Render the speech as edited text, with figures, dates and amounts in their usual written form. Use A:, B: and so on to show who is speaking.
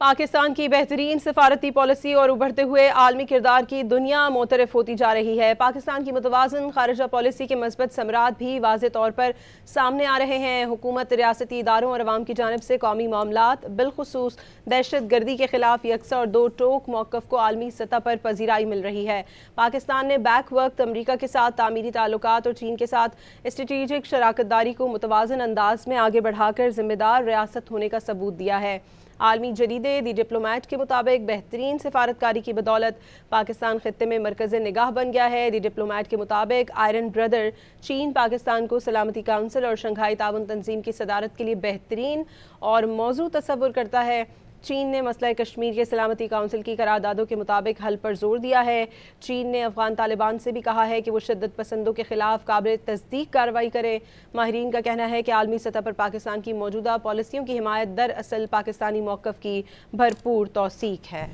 A: پاکستان کی بہترین سفارتی پالیسی اور ابھرتے ہوئے عالمی کردار کی دنیا معترف ہوتی جا رہی ہے۔ پاکستان کی متوازن خارجہ پالیسی کے مثبت ثمرات بھی واضح طور پر سامنے آ رہے ہیں۔ حکومت ریاستی اداروں اور عوام کی جانب سے قومی معاملات بالخصوص دہشت گردی کے خلاف یکساں اور دو ٹوک موقف کو عالمی سطح پر پذیرائی مل رہی ہے۔ پاکستان نے بیک وقت امریکہ کے ساتھ تعمیری تعلقات اور چین کے ساتھ اسٹریٹجک شراکت داری کو متوازن انداز میں آگے بڑھا کر ذمہ دار ریاست ہونے کا ثبوت دیا ہے۔ عالمی جریدے دی ڈپلومیٹ کے مطابق بہترین سفارتکاری کی بدولت پاکستان خطے میں مرکز نگاہ بن گیا ہے۔ دی ڈپلومیٹ کے مطابق آئرن برادر چین پاکستان کو سلامتی کونسل اور شنگھائی تعاون تنظیم کی صدارت کے لیے بہترین اور موزوں تصور کرتا ہے۔ چین نے مسئلہ کشمیر کے سلامتی کونسل کی قراردادوں کے مطابق حل پر زور دیا ہے۔ چین نے افغان طالبان سے بھی کہا ہے کہ وہ شدت پسندوں کے خلاف قابل تصدیق کارروائی کرے۔ ماہرین کا کہنا ہے کہ عالمی سطح پر پاکستان کی موجودہ پالیسیوں کی حمایت دراصل پاکستانی موقف کی بھرپور توثیق ہے۔